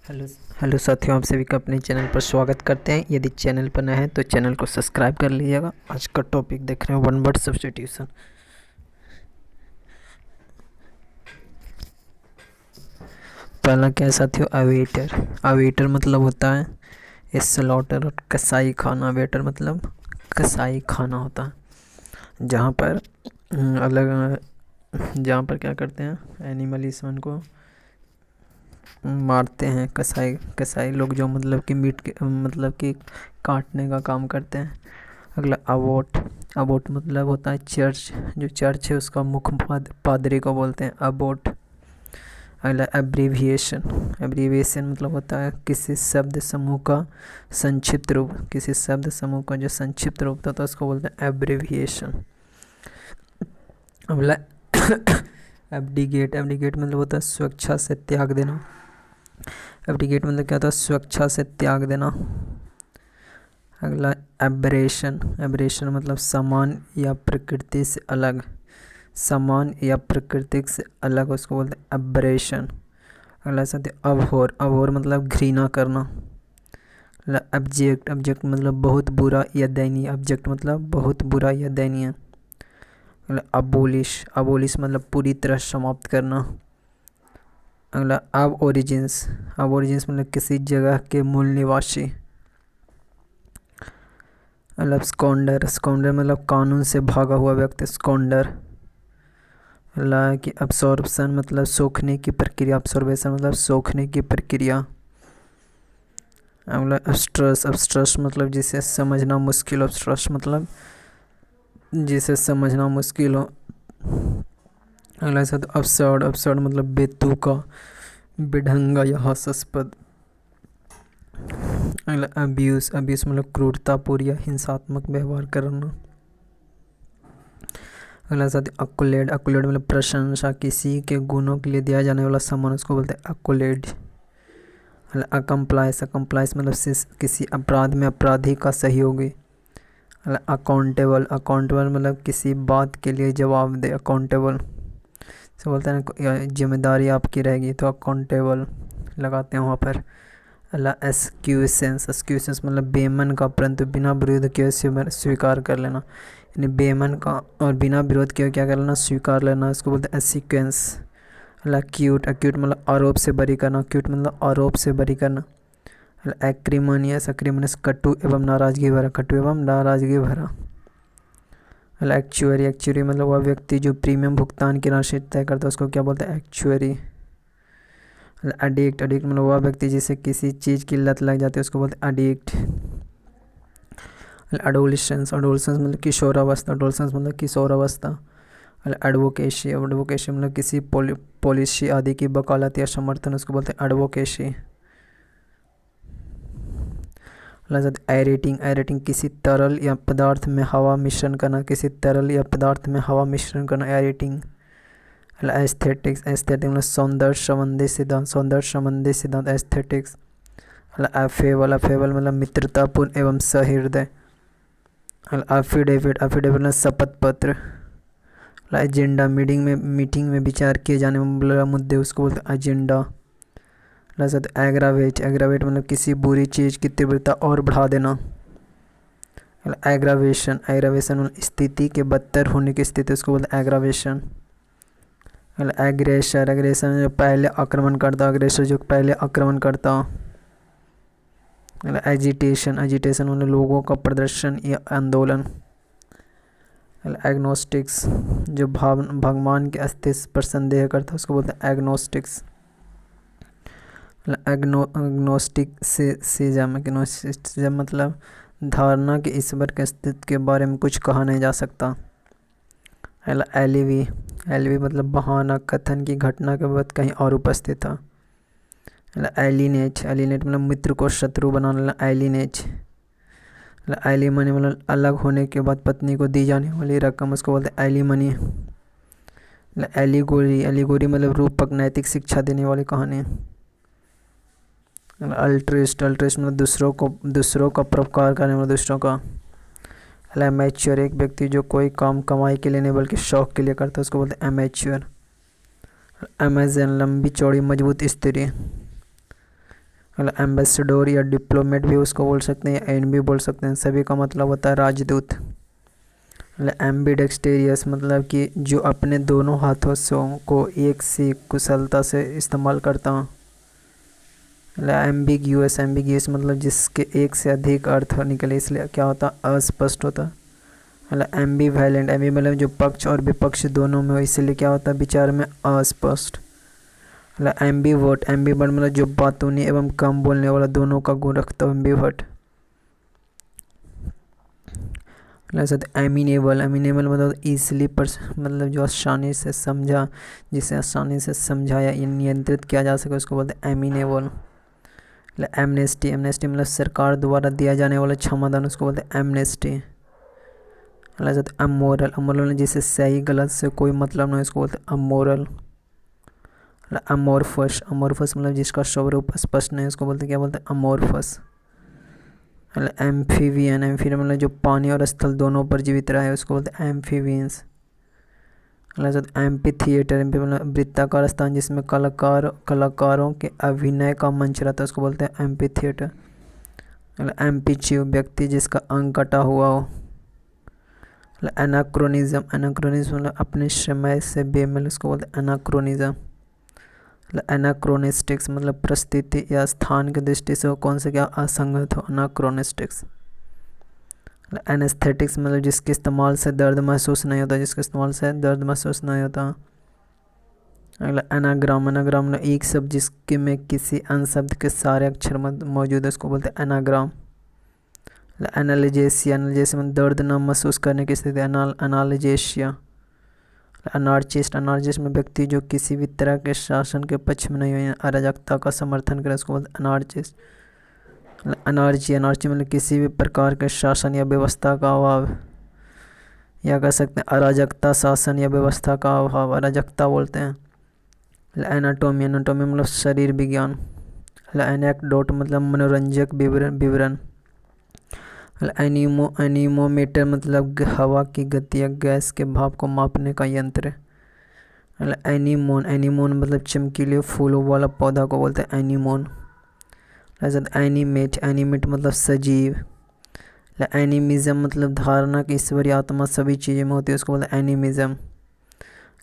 Hello hello साथियों, आप सभी का अपने चैनल पर स्वागत करते हैं। यदि चैनल पर नए हैं तो चैनल को सब्सक्राइब कर लीजिएगा। आज का टॉपिक देख रहे हैं वन वर्ड सब्स्टिट्यूशन। पहला क्या है साथियों? अवेटर। अवेटर मतलब होता है स्लॉटर और कसाई खाना। वेटर मतलब कसाई खाना होता है जहाँ पर अलग जहाँ पर क्या करते हैं, एनिमल इसवन को मारते हैं। कसाई कसाई लोग जो मतलब कि मीट के मतलब कि काटने का काम करते हैं। अगला अबोट। अबोट मतलब होता है चर्च। जो चर्च है उसका मुख्य पादरी को बोलते हैं अबोट। अगला एब्रीविएशन। एब्रीविएशन मतलब होता है किसी शब्द समूह का संक्षिप्त रूप। किसी शब्द समूह का जो संक्षिप्त रूप होता है उसको बोलते हैं एब्रीविएशन। अगला एब्डिगेट। एब्डिगेट मतलब होता है स्वेच्छा से त्याग देना। एब्डिकेट मतलब क्या होता है? स्वेच्छा से त्याग देना। अगला एब्रेशन। एब्रेशन मतलब समान या प्रकृति से अलग। समान या प्रकृति से अलग उसको बोलते हैं एब्रेशन। अगला साथ अबहोर। अबहोर मतलब घृणा करना। अगला एब्जेक्ट। एब्जेक्ट मतलब बहुत बुरा या दयनीय। एब्जेक्ट मतलब बहुत बुरा या दयनीय। अगला अबोलिश। अबोलिश मतलब पूरी तरह समाप्त करना। अगला अब ओरिजिन्स। अब ओरिजिन्स मतलब किसी जगह के मूल निवासी। मतलब स्कॉन्डर। स्कॉन्डर मतलब कानून से भागा हुआ व्यक्ति, स्कॉन्डर। अगला कि अब्सॉर्प्शन मतलब सोखने की प्रक्रिया। अब्सॉर्बेशन मतलब सोखने की प्रक्रिया। अगला अब्स्ट्रस। अब्स्ट्रस मतलब जिसे समझना मुश्किल। अब्स्ट्रस मतलब जिसे समझना मुश्किल हो। अगला साथ अब्सर्ड। अब्सर्ड मतलब बेतुका, बेढंगा या हास्यास्पद। अगला अब्यूज। अब्यूज मतलब क्रूरतापूर्ण या हिंसात्मक व्यवहार करना। अगला साथ अकुलेड। अकुलेड मतलब प्रशंसा, किसी के गुणों के लिए दिया जाने वाला सम्मान, उसको बोलते हैं अकुलेड। अकम्प्लाइस। अकम्प्लाइस मतलब किसी अपराध में अपराधी का सहयोगी। अकाउंटेबल। अकाउंटेबल मतलब किसी बात के लिए जवाब दे, अकाउंटेबल से बोलते हैं जिम्मेदारी आपकी रहेगी तो अकाउंटेबल लगाते हैं वहाँ पर। अल्लाह एस्क्यूसेंस। एस्क्यूसेंस मतलब बेमन का परंतु बिना विरोध किए स्वीकार कर लेना। यानी बेमन का और बिना विरोध किए क्या कर लेना? स्वीकार लेना, इसको बोलते हैं एसिक्वेंस। अल्लाह क्यूट। अक्यूट मतलब आरोप से बरी करना। क्यूट मतलब आरोप से बरी करना। एक्रीमोनियस। एक्रीमोनियस कटु एवं नाराजगी भरा। कटु एवं नाराजगी भरा। एक्चुअरी। एक्चुअरी मतलब वह व्यक्ति जो प्रीमियम भुगतान की राशि तय करता है उसको क्या बोलते हैं? एक्चुअरी। एडिक्ट। एडिक्ट मतलब वह व्यक्ति जिसे किसी चीज़ की लत लग जाती है उसको बोलते हैं एडिक्ट। एडोलिसेंस। एडोलिसेंस मतलब किशोरावस्था। एडोलिसेंस मतलब किशोरावस्था। एडवोकेसी। एडवोकेसी मतलब किसी पॉलिसी आदि की वकालत या समर्थन, उसको बोलते हैं एडवोकेसी। एरेटिंग। एरेटिंग किसी तरल या पदार्थ में हवा मिश्रण करना। किसी तरल या पदार्थ में हवा मिश्रण करना, एरेटिंग। एस्थेटिक्स। एस्थेटिक मतलब सौंदर्य संबंधी सिद्धांत। सौंदर्य संबंधी सिद्धांत एस्थेटिक्स। अफेबल। अफेबल मतलब मित्रतापूर्ण एवं सहृदय। अफिडेविट। अफिडेविट मतलब शपथ पत्र। एजेंडा। मीटिंग में विचार किए जाने वाले मुद्दे, उसको बोलते हैं एजेंडा। एग्रावेट। एग्रावेट मतलब किसी बुरी चीज़ की तीव्रता और बढ़ा देना। एग्रावेशन। एग्रावेशन मतलब स्थिति के बदतर होने की स्थिति, उसको बोलते हैं एग्रावेशन। एग्रेसर। एग्रेसर जो पहले आक्रमण करता। अग्रेसर जो पहले आक्रमण करता। एजिटेशन। एजिटेशन मतलब लोगों का प्रदर्शन या आंदोलन। एग्नोस्टिक्स जो भगवान के अस्तित्व पर संदेह करता है उसको बोलते हैं एग्नोस्टिक्स। एग्नोस्टिसिज्म। एग्नोस्टिसिज्म मतलब धारणा कि ईश्वर के अस्तित्व के बारे में कुछ कहा नहीं जा सकता। एलिवी। एलिवी मतलब बहाना, कथन की घटना के बाद कहीं और उपस्थित था। एलिनेट। एलिनेट मतलब मित्र को शत्रु बनाना, एलिनेट। एलिमनी मतलब अलग होने के बाद पत्नी को दी जाने वाली रकम, उसको बोलते हैं एलिमनी। एलिगोरी। एलिगोरी मतलब रूपक, नैतिक शिक्षा देने वाली कहानी। अल्ट्रिस्ट। अल्ट्रिस्ट मतलब दूसरों का परोपकार करने वाला, दूसरों का। एमेच्योर। एक व्यक्ति जो कोई काम कमाई के लिए नहीं बल्कि शौक के लिए करता है उसको बोलते हैं एमेच्योर। अमेजन। लंबी चौड़ी मजबूत स्त्री। अगला एम्बेसडोर या डिप्लोमेट भी उसको बोल सकते हैं, एन भी बोल सकते हैं, सभी का मतलब होता है राजदूत। एम्बीडेक्सटेरियस मतलब कि जो अपने दोनों हाथों को एक सी कुशलता से इस्तेमाल करता हूँ। एम्बिग्यूअस, एम्बिग्यूअस मतलब जिसके एक से अधिक अर्थ निकले, इसलिए क्या होता है अस्पष्ट होता है। एम्बीवैलेंट, एम्बी मतलब जो पक्ष और विपक्ष दोनों में हो, इसलिए क्या होता है विचार में अस्पष्ट। एम्बीवर्ट, एम्बीवर्ट मतलब जो बातूनी एवं कम बोलने वाला दोनों का गुण रखता है, एम्बीवर्ट। एमिनेबल, एमिनेबल मतलब ईजिली मतलब जो आसानी से समझा, जिसे आसानी से समझाया या नियंत्रित किया जा सके उसको बोलते हैं एमिनेबल। एमनेस्टी, एमनेस्टी मतलब सरकार द्वारा दिया जाने वाला क्षमादान, उसको बोलते हैं एमनेस्टी। अमोरल, अमोरल जिसे सही गलत से कोई मतलब नहीं, उसको बोलते हैं अमोरल। अमोरफस, अमोरफस मतलब जिसका स्वरूप स्पष्ट नहीं, उसको बोलते क्या बोलते हैं अमोरफस। एम्फीवियन, एम्फीवियन मतलब जो पानी और स्थल दोनों पर जीवित रहा है, उसको बोलते हैं एम्फीवियंस। एम्पी थिएटर, एम्पी मतलब वृत्ताकार स्थान जिसमें कलाकारों के अभिनय का मंच रहता है, उसको बोलते हैं एम्पी थिएटर। एम्पीच्यू व्यक्ति जिसका अंग कटा हुआ हो। एनाक्रोनिज्म, एनाक्रोनिज्म मतलब अपने समय से बेमेल, उसको बोलते हैं एनाक्रोनिज्म। एनाक्रोनिस्टिक्स मतलब परिस्थिति या स्थान की दृष्टि से कौन से क्या असंगत हो, एनाक्रोनिस्टिक्स। एनेस्थेटिक्स मतलब जिसके इस्तेमाल से दर्द महसूस नहीं होता, जिसके इस्तेमाल से दर्द महसूस नहीं होता। अगला एनाग्राम, एनाग्राम मतलब एक शब्द जिसके में किसी अन्य शब्द के सारे अक्षर मौजूद है, उसको बोलते हैं एनाग्राम। एनालिजेसिया, एनालिजेसिया मतलब दर्द न महसूस करने की स्थिति, एनालिजेशिया। अनार्चिस्ट, अनार्चिस्ट में व्यक्ति जो किसी भी तरह के शासन के पक्ष में नहीं हो, अराजकता का समर्थन करे, उसको बोलते हैं अनार्चिस्ट। अनार्ची, अनार्ची मतलब किसी भी प्रकार के शासन या व्यवस्था का अभाव, या कह सकते हैं अराजकता, शासन या व्यवस्था का अभाव, अराजकता बोलते हैं। एनाटोमी, एनाटोमी मतलब शरीर विज्ञान। एनेक्डोट मतलब मनोरंजक विवरण। एनीमोमीटर मतलब हवा की गति या गैस के भाप को मापने का यंत्र। एनीमोन, एनीमोन मतलब चमकीले फूलों वाला पौधा को बोलते हैं एनीमोन। एनिमेट, एनिमेट मतलब सजीव। एनिमिज्म मतलब धारणा की ईश्वरीय आत्मा सभी चीज़ें में होती है, उसको बोलते हैं एनिमिज्म।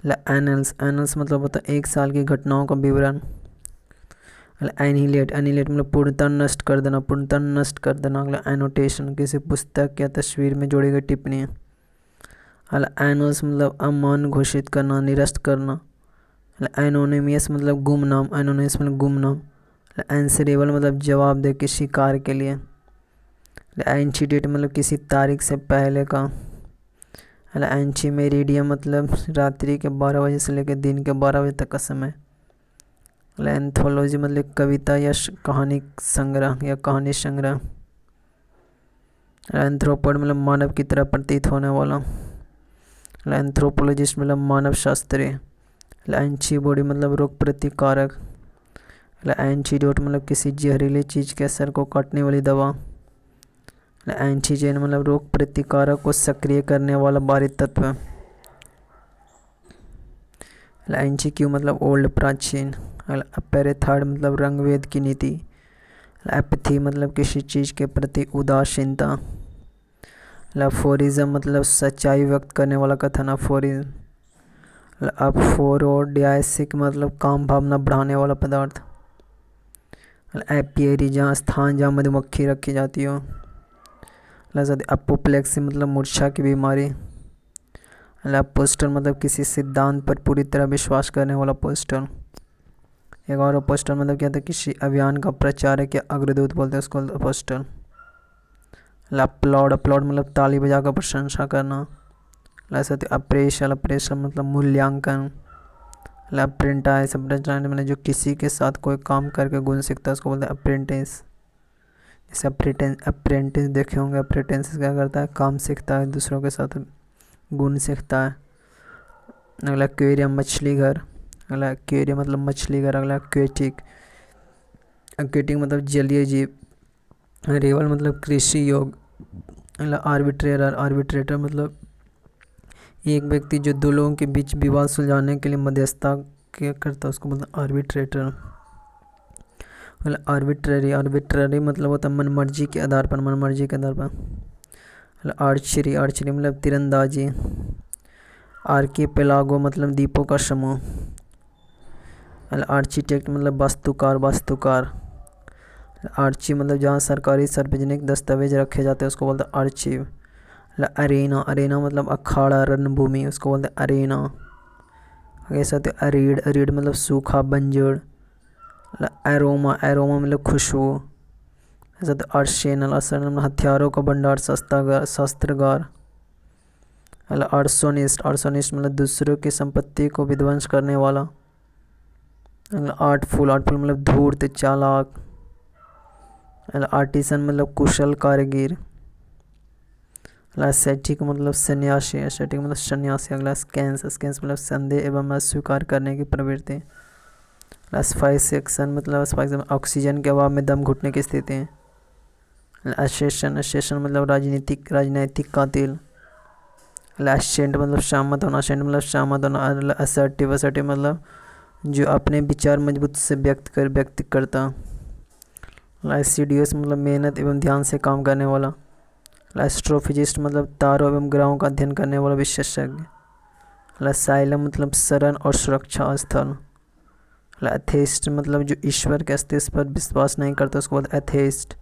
एनल्स, एनल्स मतलब होता है एक साल की घटनाओं का विवरण। एनिलेट, एनिलेट मतलब पूर्णतः नष्ट कर देना, पूर्णतः नष्ट कर देना। अगला एनोटेशन किसी पुस्तक या तस्वीर में जोड़ी गई टिप्पणी। एनोस मतलब अमान घोषित करना, निरस्त करना। एनोनिमियस मतलब गुमनाम, एनोनिमस मतलब गुमनाम। एंसरेबल मतलब जवाब दे किसी कार्य के लिए। एंटीडेट मतलब किसी तारीख से पहले का। एंटीमेरिडियम मतलब रात्रि के 12 बजे से लेकर दिन के 12 बजे तक का समय। एंथोलॉजी मतलब कविता या कहानी संग्रह या कहानी संग्रह। एंथ्रोपोड मतलब मानव की तरह प्रतीत होने वाला। एंथ्रोपोलॉजिस्ट मतलब मानव शास्त्री। एंटीबॉडी मतलब रोग प्रतिकारक। एंटीडोट मतलब किसी जहरीली चीज़ के असर को काटने वाली दवा। एंटीजेन मतलब रोग प्रतिकारक को सक्रिय करने वाला बाहरी तत्व। एंटीक्यू मतलब ओल्ड प्राचीन। अपेरेथाइड मतलब रंगभेद की नीति। एपथी मतलब किसी चीज़ के प्रति उदासीनता। अफोरिज्म मतलब सच्चाई व्यक्त करने वाला कथन, अफोरिज्म। अफोरोडियासिक मतलब काम भावना बढ़ाने वाला पदार्थ। एपियरी जहाँ स्थान जहाँ मधुमक्खी रखी जाती हो। अपोप्लेक्सी मतलब मूर्छा की बीमारी। पोस्टर मतलब किसी सिद्धांत पर पूरी तरह विश्वास करने वाला पोस्टर। एक और पोस्टर मतलब क्या था, किसी अभियान का प्रचारक या अग्रदूत बोलते हैं उसको पोस्टर। अपलॉड, अपलॉड मतलब ताली बजाकर प्रशंसा करना। अप्रेशल, अप्रेशल मतलब मूल्यांकन। अप्रेंटाइज, अप्रेंटाइज मतलब जो किसी के साथ कोई काम करके गुण सीखता है उसको बोलते हैं अप्रेंटिस। जैसे अप्रेंटिस देखे होंगे, अप्रेंटिस क्या करता है, काम सीखता है, दूसरों के साथ गुण सीखता है। अगला एक्वेरियम मछली घर। अगला एक्वेरियम मतलब मछली घर। अगला एक्वेटिक, एक्वेटिक मतलब जलीय जीव। रेवल मतलब कृषि योग। अगला आर्बिट्रेटर, आर्बिट्रेटर मतलब एक व्यक्ति जो दो लोगों के बीच विवाद सुलझाने के लिए मध्यस्थता करता है उसको बोलते हैं आर्बिट्रेटर। मतलब आर्बिट्ररी, आर्बिट्ररी मतलब होता है मनमर्जी के आधार पर, मनमर्जी के आधार पर। मतलब आर्चरी, आर्चरी मतलब तीरंदाजी। आर्कीपेलागो मतलब द्वीपों का समूह। मतलब आर्किटेक्ट मतलब वास्तुकार, वास्तुकार। आर्ची मतलब जहाँ सरकारी सार्वजनिक दस्तावेज रखे जाते हैं उसको बोलते हैं आर्चीव। मतलब अरेना, अरेना मतलब अखाड़ा, रणभूमि, उसको बोलते हैं अरेना। आगे साथ अरीड, अरीड मतलब सूखा, बंजर। मतलब एरोमा, एरोमा मतलब खुशबू। ऐसा तो आर्सेनल, आर्सेनल मतलब हथियारों का भंडार, शस्त्रागार, शस्त्रागार। मतलब आर्सोनिस्ट, आर्सोनिस्ट मतलब दूसरों की संपत्ति को विध्वंस करने वाला। मतलब आर्टफुल, आर्टफुल मतलब धूर्त, चालाक। मतलब आर्टिसन मतलब कुशल कारीगर। मतलब एसेटिक मतलब सन्यासी, एसेटिक मतलब सन्यासी। अगला स्कैंस, स्कैंस मतलब संदेह एवं अस्वीकार करने की प्रवृत्ति। एस्फाइक्सेशन मतलब एस्फाइक्सेशन ऑक्सीजन के अभाव में दम घुटने की स्थिति। एसेशन, एसेशन मतलब राजनीतिक, राजनैतिक कातिल। एसेंट मतलब शामत होना, एसेंट मतलब शामत होना। असर्टिव, असर्टिव मतलब जो अपने विचार मजबूत से व्यक्त करता। एसिडियस मतलब मेहनत एवं ध्यान से काम करने वाला। एस्ट्रोफिजिस्ट मतलब तारों एवं ग्रहों का अध्ययन करने वाला विशेषज्ञ। साइलम मतलब शरण और सुरक्षा स्थल। एथेइस्ट मतलब जो ईश्वर के अस्तित्व पर विश्वास नहीं करता उसको बोलते एथेइस्ट।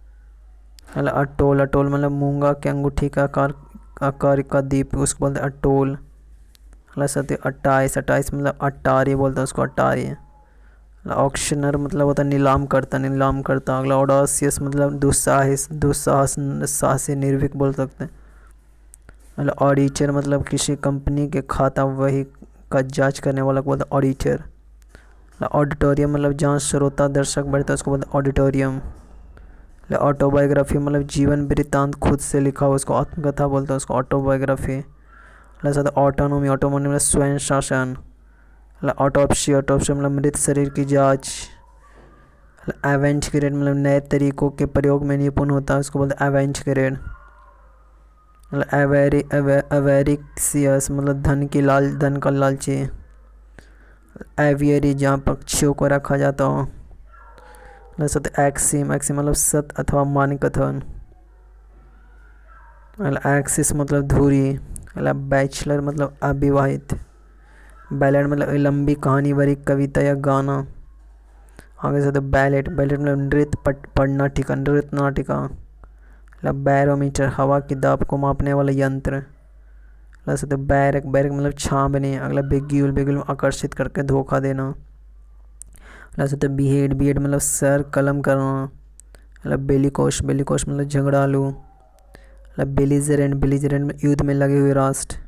अटोल, अटोल मतलब मूंगा के अंगूठी का आकार का द्वीप, उसको बोलते अटोल। सत्य 28, 28 मतलब अटारी बोलता है उसको, अटारी। ऑक्शनर मतलब होता है नीलाम करता, नीलाम करता। अगला ऑडासियस मतलब दुस्साहस, दुस्साहस, साहसी, निर्भीक बोल सकते हैं। मतलब ऑडिटर मतलब किसी कंपनी के खाता वही का जांच करने वाला को बोलते हैं ऑडिटर। ऑडिटोरियम मतलब जहाँ श्रोता दर्शक बैठता है उसको बोलते हैं ऑडिटोरियम। ऑटोबायोग्राफी मतलब जीवन वृत्तांत खुद से लिखा हुआ उसको आत्मकथा बोलता है उसको ऑटोबायोग्राफी। ऑटोनोमी, ऑटोनोमी मतलब स्वयं शासन। ऑटोप्सी, ऑटोप्सी मतलब मृत शरीर की जांच। एवेंचर मतलब नए तरीकों के प्रयोग में निपुण होता है उसको बोलते हैं एवेंचर। मतलब एवेरिक्सियस मतलब धन का लालची। एवियरी जहाँ पक्षियों को रखा जाता हो। मतलब एक्सिम, एक्सिम मतलब सत्य अथवा मान्य कथन। मतलब एक्सिस मतलब धुरी। मतलब बैचलर मतलब अविवाहित। बैलेट मतलब लंबी कहानी भरी कविता या गाना। आगे से तो बैलेट, बैलेट मतलब नृत्य पढ़ना टीका, नृत्य नाटिका। मतलब बैरोमीटर हवा की दाब को मापने वाला यंत्र। अगला से तो बैरक, बैरक मतलब छांबने। अगला बेग्यूल, बेग्यूल आकर्षित करके धोखा देना। अगला से तो बिहेड, बिहेड मतलब सर कलम करना। मतलब बेलिकोश, बेलिकोश मतलब झगड़ालू। मतलब बेलिजरेंट, बेलिजरेंट में युद्ध में लगे हुए राष्ट्र।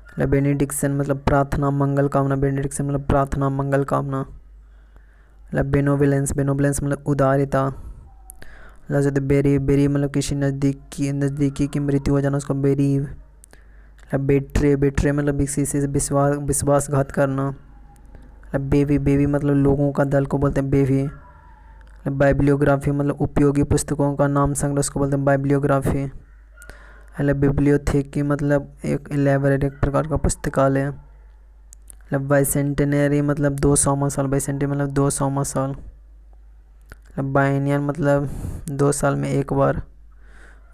मतलब बेनिडिक्शन मतलब प्रार्थना मंगल कामना, बेनिडिक्शन मतलब प्रार्थना मंगल कामना। मतलब बेनोविलेंस, बेनोविलेंस मतलब उदारता। मतलब बेरी, बेरी मतलब किसी नज़दीकी की मृत्यु हो जाना उसको बेरीव। मतलब बेट्रे, बेट्रे मतलब किसी से विश्वासघात करना। मतलब बेबी, बेबी मतलब लोगों का दल को बोलते हैं बेबी। मतलब बाइबिलियोग्राफी मतलब उपयोगी पुस्तकों का नाम संग्रह उसको बोलते हैं बाइबिलियोग्राफी। मतलब बिब्लियोथेकी मतलब एक लाइब्रेरी, एक प्रकार का पुस्तकालय। मतलब बाइसेंटेनरी मतलब 200वां साल, बाइसेंटेनरी मतलब 200वां साल। मतलब बाइनियल मतलब 2 साल में एक बार,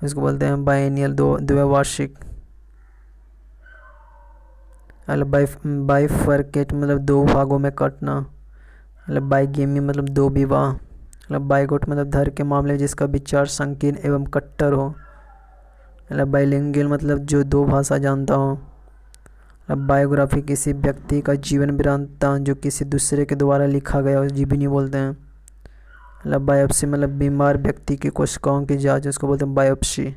इसको बोलते हैं बाइनियल, द्वैवार्षिक। मतलब बाइफरकेट मतलब 2 भागों में कटना। मतलब बाइगेमी मतलब 2 विवाह। मतलब बाइगोट मतलब धर्म के मामले में जिसका विचार संकीर्ण एवं कट्टर हो। मतलब बाइलिंगुअल मतलब जो 2 भाषा जानता हो। मतलब बायोग्राफी किसी व्यक्ति का जीवन वृत्तांत जो किसी दूसरे के द्वारा लिखा गया हो, जीवनी बोलते हैं। मतलब बायोप्सी मतलब बीमार व्यक्ति की कोशिकाओं की जांच, उसको बोलते हैं बायोप्सी।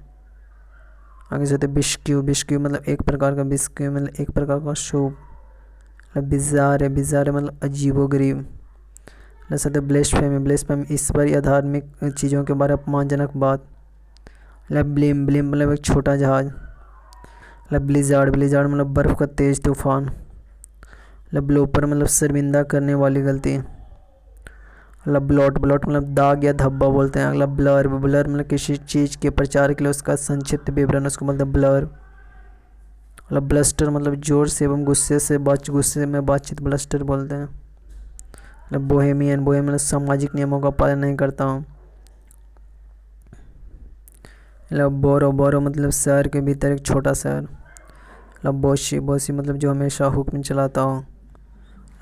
आगे से बिस्क्यू, बिस्क्यू मतलब एक प्रकार का, बिस्क्यू मतलब एक प्रकार का सूप। मतलब बिजार है, बिजार है मतलब अजीबोगरीब। मतलब ब्लेस्फेमी, ब्लेस्फेमी ईश्वर या धार्मिक चीज़ों के बारे में अपमानजनक बात। मतलब ब्लिम, ब्लिम मतलब एक छोटा जहाज। मतलब ब्लिजार्ड, ब्लिजार्ड मतलब बर्फ़ का तेज़ तूफान। मतलब ब्लोपर मतलब शर्मिंदा करने वाली गलती। मतलब ब्लॉट, ब्लॉट मतलब दाग या धब्बा बोलते हैं। अगला ब्लर, ब्लर मतलब किसी चीज़ के प्रचार के लिए उसका संक्षिप्त विवरण, उसको बोलते हैं ब्लर। मतलब ब्लस्टर मतलब जोर से एवं गुस्से में बातचीत, ब्लस्टर बोलते हैं। मतलब बोहेमियन, बोहेमियन मतलब सामाजिक नियमों का पालन नहीं करता हूँ। मतलब बोरो, बोरो मतलब शहर के भीतर एक छोटा शहर। मतलब बोशी, बोशी मतलब जो हमेशा हुक्म चलाता हो।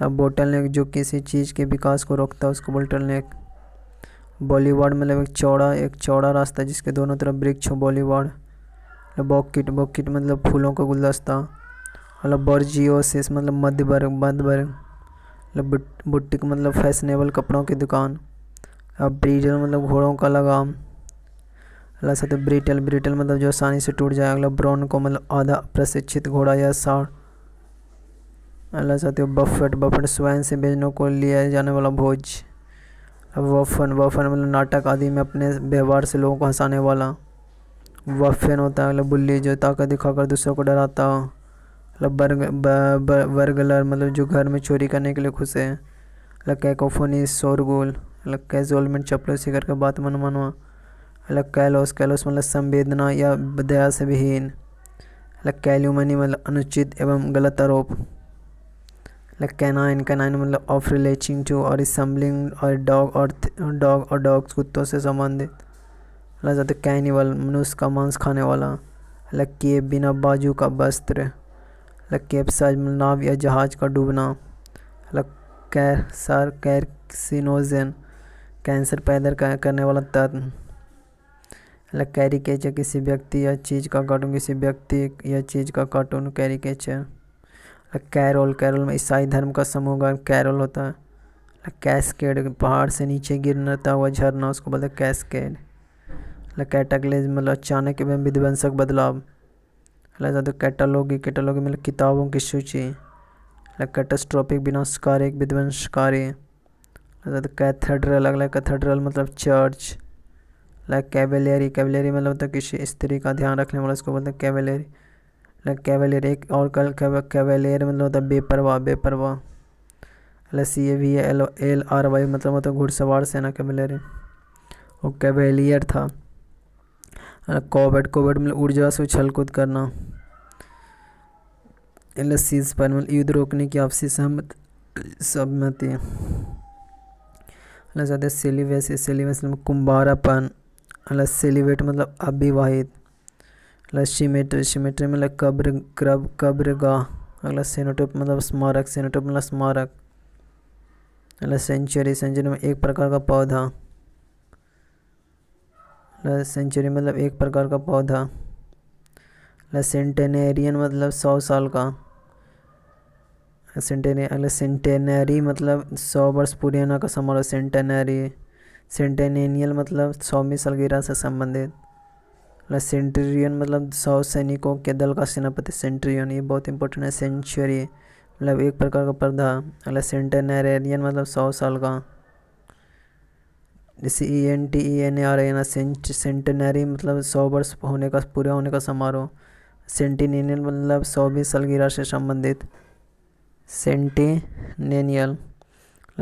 अब बोटल नेक जो किसी चीज़ के विकास को रोकता है उसको बोटल नेक। बॉलीवुड मतलब एक चौड़ा रास्ता जिसके दोनों तरफ वृक्ष हो, बॉलीवुड। बॉकिट, बॉकिट मतलब फूलों का गुलदस्ता। मतलब बर्जियोसिस मतलब मध्य वर्ग, मध्य वर्ग। मतलब बुटीक मतलब फैशनेबल कपड़ों की दुकान। अब ब्रीडर मतलब घोड़ों का लगाम। अगला साथ ब्रिटल, ब्रिटल मतलब जो आसानी से टूट जाए। अगला ब्रोन को मतलब आधा प्रशिक्षित घोड़ा या साड़। अगला साथ बफेट, बफेट स्वयं से भेजने को लिया जाने वाला भोज। अब वफन, वफन मतलब नाटक आदि में अपने व्यवहार से लोगों को हंसाने वाला। वफन होता है मतलब बुल्ली जो ताकत दिखाकर दूसरों को डराता हो। मतलब बर्गलर मतलब जो घर में चोरी करने के लिए खुश है। मतलब कैकोफोनी शोरगुल। मतलब कैजुअलमेंट चपलूसी करके बात मनमाना। मतलब कैलोस, कैलोस मतलब संवेदना या दया से विहीन। मतलब कैल्यूमनी मतलब अनुचित एवं गलत आरोप। मतलब कैनाइन, कैनाइन मतलब ऑफ रिलेटिंग टू और रिसेंबलिंग और डॉग और डॉग्स कुत्तों से संबंधित। मतलब जाते कैनिवल मनुष्य का मांस खाने वाला। मतलब केप बिना बाजू का वस्त्र। मतलब कैप्साइज मतलब नाव या जहाज का डूबना। मतलब कैंसर, कैर्सिनोजन कैंसर पैदा करने वाला तत्व। मतलब कैरिकेचर किसी व्यक्ति या चीज़ का कार्टून, किसी व्यक्ति या चीज़ का कार्टून कैरिकेचर। कैरोल, कैरोल में ईसाई धर्म का समूह का कैरोल होता है। कैस्केड पहाड़ से नीचे गिरता हुआ झरना उसको बोलते हैं कैस्केड। कैटाक्लिज्म मतलब अचानक एवं विध्वंसक बदलाव। कैटालॉगी, कैटालॉगी मतलब किताबों की सूची। कैटास्ट्रोफिक विनाशकारी, विध्वंसकारी। कैथेड्रल, अगला कैथेड्रल मतलब चर्च। कैवेलरी, कैवेलरी मतलब होता है किसी स्त्री का ध्यान रखने वाला, उसको बोलते हैं कैवेलरी। कैवेलर एक और कल कैवेलियर मतलब होता है बेपरवाह, बेपरवाह। CAVALRY मतलब होता है घुड़सवार सेना, कैवेलरी। वो कैवेलियर था। कोवेट, कोवेट मतलब ऊर्जा से उछल कूद करना। सीज पर मतलब युद्ध रोकने की आपसी सहमति। सेलिवेस, सेलिवेस मतलब कुंभारापन। सेलिवेट मतलब अविवाहित। सिमेट्री, सिमेट्री मतलब कब्रगाह। अगला सेनोटोप मतलब स्मारक, सेनोटोप मतलब स्मारक। अगला सेंचुरी, सेंचुरी में एक प्रकार का पौधा। सेंचुरी मतलब एक प्रकार का पौधा। सेंटेनेरियन मतलब 100 साल का। अगला सेंटेनरी मतलब 100 वर्ष पूरे होने का समारोह, सेंटेनरी। सेंटेनियल मतलब 100वीं सालगिरह से संबंधित। सेंट्रियन मतलब 100 सैनिकों के दल का सेनापति, सेंट्रियन, ये बहुत इंपॉर्टेंट है। सेंचुरी मतलब एक प्रकार का पौधा। अगला सेंटेनरियन मतलब 100 साल का। CENTENARY सेंटेनरी मतलब 100 वर्ष होने का, पूरा होने का समारोह। सेंटिनियल मतलब 100वीं सालगिरह से संबंधित, सेंटिनियल।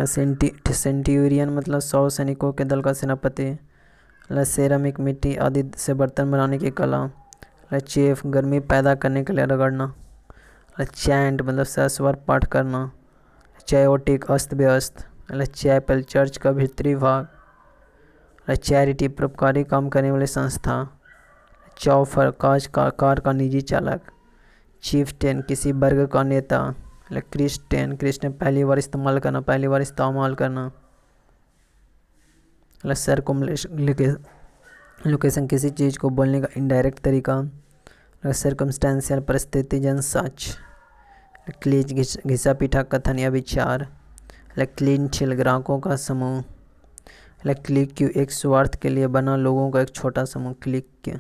सेंट्यूरियन मतलब 100 सैनिकों के दल का सेनापति। सेरामिक मिट्टी आदि से बर्तन बनाने की कला। चेफ गर्मी पैदा करने के लिए रगड़ना। चैंट मतलब सस्वर पाठ करना। चायोटिक अस्त व्यस्त। चैपल चर्च का भीतरी भाग। चैरिटी परोपकारी काम करने वाली संस्था। चौफर काज का कार का निजी चालक। चीफ्टेन किसी वर्ग का नेता। क्रिस्टेन, क्रिस्टेन पहली बार इस्तेमाल करना, पहली बार इस्तेमाल करना। लोकेशन किसी चीज़ को बोलने का इनडायरेक्ट तरीका। सर्कमस्टेंशियल परिस्थिति जन सच। क्लीच घिसा पीठा कथन या विचार। क्लीन छिल ग्राहकों का समूह। क्लिक क्यू एक स्वार्थ के लिए बना लोगों का एक छोटा समूह, क्लिक के।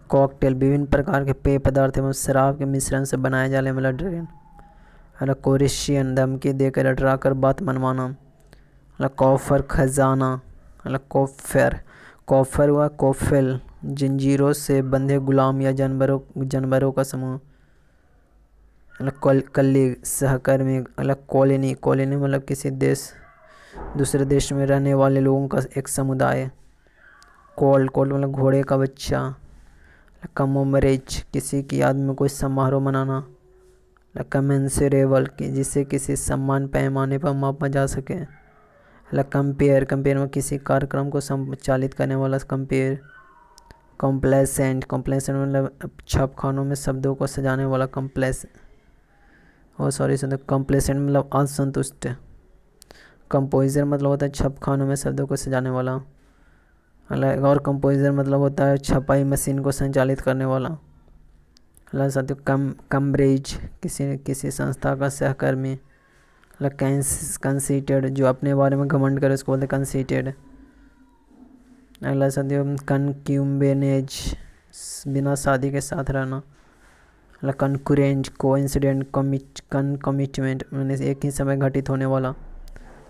कॉकटेल विभिन्न प्रकार के पेय पदार्थ एवं शराब के मिश्रण से बनाया जाने वाला ड्रिंक। कोरिशियन धमकी देकर डराकर बात मनवाना। कॉफर खजाना। कॉफर, कॉफर हुआ कोफिल जंजीरों से बंधे गुलाम या जानवरों का समूह। कल्ली सहकर्मी। कॉलोनी, कॉलोनी मतलब किसी देश दूसरे देश में रहने वाले लोगों का एक समुदाय। कोल्ड, कोल्ड मतलब घोड़े का बच्चा। कमोमरेज किसी की याद में कोई समारोह मनाना। कमेंसरेबल की जिसे किसी समान पैमाने पर मापा जा सके। कंपेयर, कंपेयर में किसी कार्यक्रम को संचालित करने वाला कंपेयर। कॉम्प्लेसेंट, कॉम्प्लेसेंट मतलब छापखानों में शब्दों को सजाने वाला कॉम्प्लेसेंट मतलब असंतुष्ट। कंपोजर मतलब होता है छापखानों में शब्दों को सजाने वाला। और कंपोजर मतलब होता है छपाई मशीन को संचालित करने वाला। कम्ब्रिज किसी संस्था का सहकर्मी। कंसीटेड जो अपने बारे में घमंड करे उसको बोलते हैं कंसीटेड। अगला साथियों कनक्यूम्बेनेज बिना शादी के साथ रहना। कनकुरेंट, कोइंसिडेंट, कमिटमेंट मैंने एक ही समय घटित होने वाला।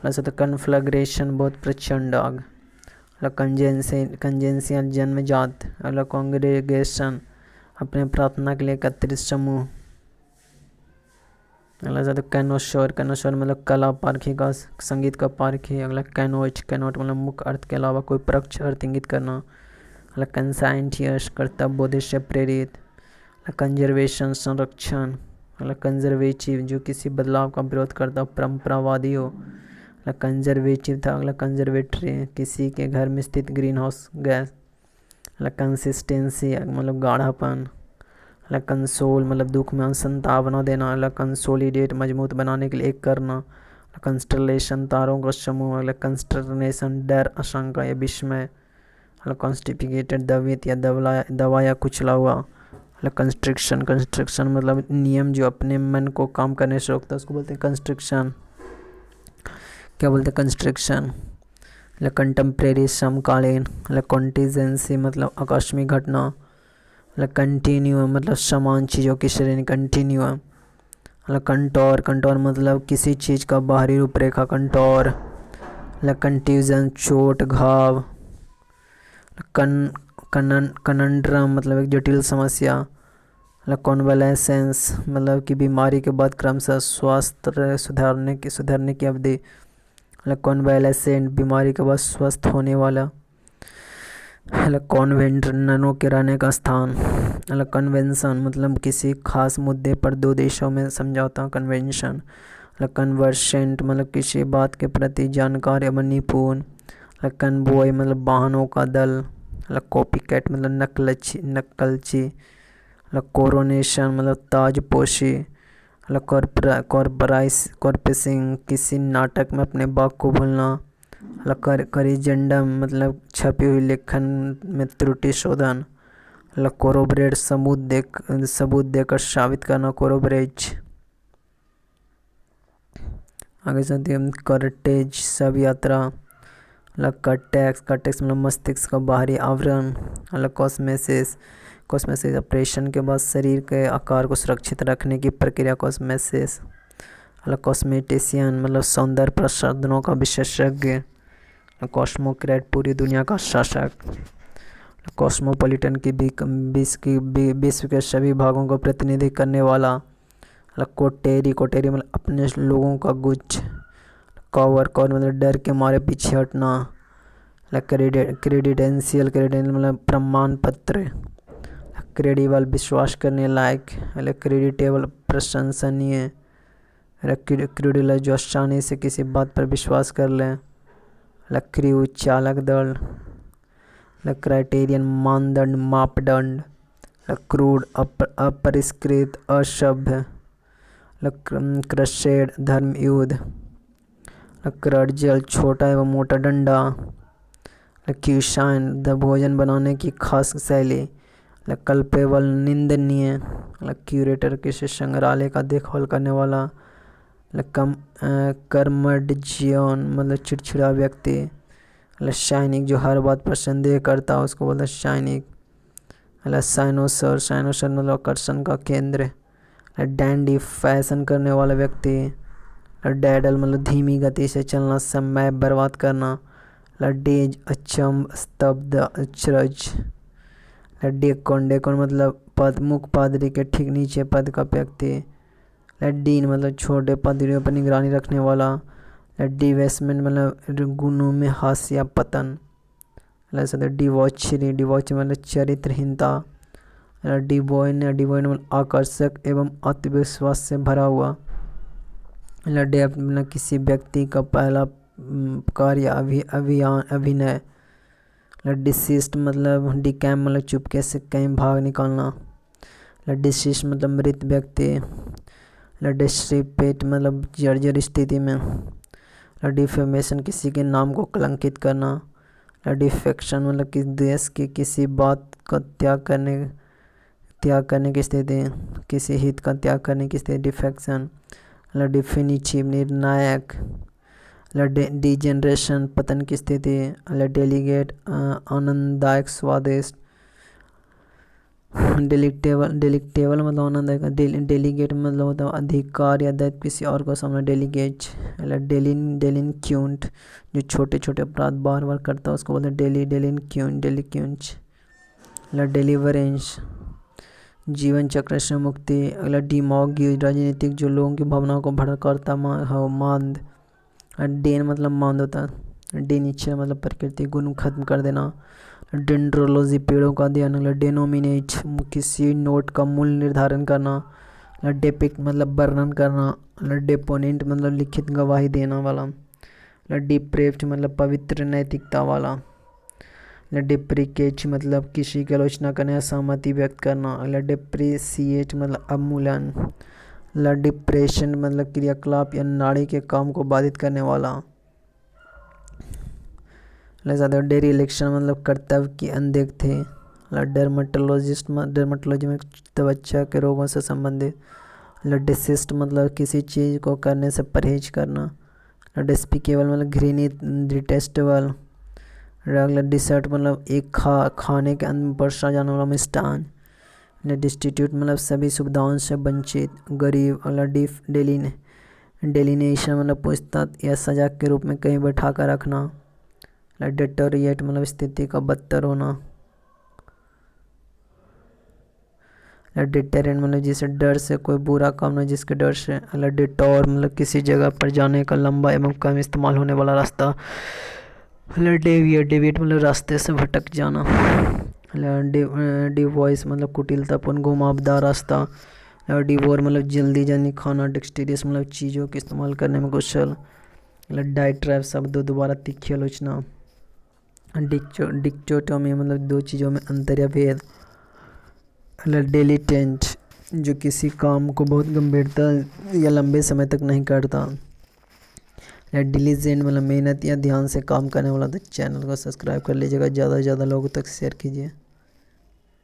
कन्फ्लग्रेशन बहुत प्रचंड आग। कंजेंशियल जन्मजात। कॉन्ग्रेगेशन अपने प्रार्थना के लिए एकत्रित समूह। अगला जाता है कैनोशोर, कैनोशोर मतलब कला पारखी का, संगीत का पारखी। अगला कैनोट, कैनोट मतलब मुख्य अर्थ के अलावा कोई परोक्ष अर्थ इंगित करना। अगला कंसाइंटियस कर्तव्य बोध से प्रेरित। कंजर्वेशन संरक्षण। अगला कंजर्वेटिव जो किसी बदलाव का विरोध करता हो, परंपरावादी हो। अगला कंजर्वेटिव था। अगला कंजर्वेटरी किसी के घर में स्थित ग्रीन हाउस गैस। अगला कंसिस्टेंसी मतलब गाढ़ापन। अगला कंसोल मतलब दुख में संतावना देना। अगला कंसोलिडेट मजबूत बनाने के लिए एक करना। कंस्टलेशन तारों का समूह। अगला कंस्टरनेशन डर, आशंका या विस्मय। अगला कॉन्स्टिपिकेटेड दबित या दबा या कुचला हुआ। अगला कंस्ट्रिक्शन, कंस्ट्रिक्शन मतलब नियम जो अपने मन को काम करने से रोकता है उसको बोलते हैं कंस्ट्रिक्शन। क्या बोलते हैं कंस्ट्रिक्शन। कंटेम्प्रेरी समकालीन। कॉन्टीजेंसी मतलब आकस्मिक घटना। कंटिन्यूअम मतलब समान चीज़ों की श्रेणी, कंटिन्यूअम। कंटोर, कंटोर मतलब किसी चीज़ का बाहरी रूपरेखा, कंटोर। कंट्यूजन चोट, घाव। कनंड्रम मतलब एक जटिल समस्या। कॉन्वलेसेंस मतलब कि बीमारी के बाद क्रमशः स्वास्थ्य सुधरने की अवधि। कॉन्वलेसेंट बीमारी के बाद स्वस्थ होने वाला। कॉन्वेंट ननों के रहने का स्थान। कन्वेंशन मतलब किसी खास मुद्दे पर दो देशों में समझौता, कन्वेंशन। कन्वर्सेंट मतलब किसी बात के प्रति जानकार एवं निपुण। कन्वॉय मतलब वाहनों का दल। कॉपीकैट मतलब नकलची। कोरोनेशन मतलब ताजपोशी। कॉर्पसिंग किसी नाटक में अपने बाप को भूलना। करिजेंडम मतलब छपी हुई लेखन में त्रुटि शोधन। कोरोबरेट सबूत देकर साबित करना, कोरोबरेज। आगे चलते हैं कर्टेज शव यात्रा। कर्टेक्स, कर्टेक्स मतलब मस्तिष्क का बाहरी आवरण। कॉस्मेसिस, कॉस्मेसिस ऑपरेशन के बाद शरीर के आकार को सुरक्षित रखने की प्रक्रिया, कॉस्मेसिस। कॉस्मेटिशियन मतलब सौंदर्य प्रसाधनों का विशेषज्ञ। कॉस्मोक्रेट पूरी दुनिया का शासक। कॉस्मोपॉलिटन की विश्व के सभी भागों को प्रतिनिधि करने वाला। कोटेरी, कोटेरी मतलब अपने लोगों का गुच्छ। कवर, कवर मतलब डर के मारे पीछे हटना। क्रेडिडेंशियल, क्रेडेंशियल मतलब प्रमाण पत्र। क्रेडिबल विश्वास करने लायक। क्रेडिटेबल प्रशंसनीय। क्रेडुलस जो आसानी से किसी बात पर विश्वास कर लें। क्रू चालक दल। क्राइटेरियन मानदंड, मापदंड। क्रूड अपरिष्कृत, असभ्य। क्रसेड धर्म युद्ध। क्रडजल छोटा एवं मोटा डंडा। क्यूशाइन भोजन बनाने की खास शैली। कल्पेबल निंदनीय। क्यूरेटर किसी संग्रहालय का देखभाल करने वाला। कर्मडजियन मतलब चिड़चिड़ा व्यक्ति। शाइनिक जो हर बात पर संदेह करता उसको बोलते हैं शाइनिक। साइनोसर, साइनोसर मतलब आकर्षण का केंद्र। डैंडी फैशन करने वाला व्यक्ति। डैडल मतलब धीमी गति से चलना, समय बर्बाद करना। डेज अचंभ, स्तब्ध, अचरज। डेकोन, डेकोन मतलब पद, मुख्य पादरी के ठीक नीचे पद का व्यक्ति। डीन मतलब छोटे पादरियों पर निगरानी रखने वाला। डिवेस्टमेंट मतलब गुणों में हास्य पतन। डिवॉचरी, डिवॉचरी मतलब चरित्रहीनता। डिवोइन मतलब आकर्षक एवं आत्मविश्वास से भरा हुआ। डेप्थ मतलब किसी व्यक्ति का पहला कार्य अभिनय। डिसीस्ड मतलब डिकैम मतलब चुपके से कहीं भाग निकालना। डिसीज मतलब मृत व्यक्ति। डिस्ट्रिपेट मतलब जर्जर स्थिति में। डिफेमेशन किसी के नाम को कलंकित करना। डिफेक्शन मतलब किस देश की किसी बात का त्याग करने की स्थिति, किसी हित का त्याग करने की स्थिति डिफेक्शन। डिफिनिटिव निर्णायक। डिजेनरेशन पतन की स्थिति। डेलीगेट आनंददायक स्वादिष्ट। डिलिक्टेबल मतलब आनंददायक। डेलीगेट मतलब होता है अधिकार या दायित्व किसी और को सामने। डेलीगेट। डेलिनक्यूंट जो छोटे छोटे अपराध बार बार करता है उसको बोलते हैं डेलिक्यूंट। डिलीवरेंस जीवन चक्र से मुक्ति। अगला डिमॉग राजनीतिक जो लोगों की भावनाओं को भड़काता मांद। डेन मतलब मांद होता है। डेनिचर मतलब प्रकृति गुण खत्म कर देना। डेंड्रोलॉजी पेड़ों का अध्ययन। डेनोमिनेट किसी नोट का मूल्य निर्धारण करना। डेपिक्ट मतलब वर्णन करना। डेपोनेंट मतलब लिखित गवाही देना वाला। डिप्रेव्ड मतलब पवित्र नैतिकता वाला। डिप्रिकेट मतलब किसी की आलोचना करने या सहमति व्यक्त करना। डिप्रेसिएट मतलब अवमूल्यन। डिप्रेशन मतलब क्रियाकलाप या नाड़ी के काम को बाधित करने वाला। डेरिलेक्शन मतलब कर्तव्य की अनदेखी। डर्मेटोलॉजी में त्वचा के रोगों से संबंधित। डिसिस्ट मतलब किसी चीज़ को करने से परहेज करना। डिस्पिकेबल मतलब घृणित डिटेस्टेबल। डिसर्ट मतलब एक खाने के अंत में परसा जाने वाला मिष्टान। डिस्टिट्यूट मतलब सभी सुविधाओं से वंचित गरीब। डेलिनेशन मतलब पूछताछ या सजा के रूप में कहीं बैठा कर रखना। डिटोरिएट मतलब स्थिति का बदतर होना। डिटेरेंट मतलब जिसे डर से कोई बुरा काम न जिसके डर से। डिटोर मतलब किसी जगह पर जाने का लंबा एवं कम इस्तेमाल होने वाला रास्ता। डेविएट मतलब रास्ते से भटक जाना। डिवॉइस मतलब कुटिलतापूर्ण घुमावदार रास्ता। डिवोर मतलब जल्दी जानी खाना। डिक्सटीरियस मतलब चीज़ों के इस्तेमाल करने में कुशल। डाइट्रैप शब्द दोबारा तीखी आलोचना। डिक्टोटोमी मतलब दो चीज़ों में अंतर या भेद। डिलिटेंट जो किसी काम को बहुत गंभीरता या लंबे समय तक नहीं करता। डिलीजेंट मतलब मेहनत या ध्यान से काम करने वाला। तो चैनल को सब्सक्राइब कर लीजिएगा, ज़्यादा से ज़्यादा लोगों तक शेयर कीजिए।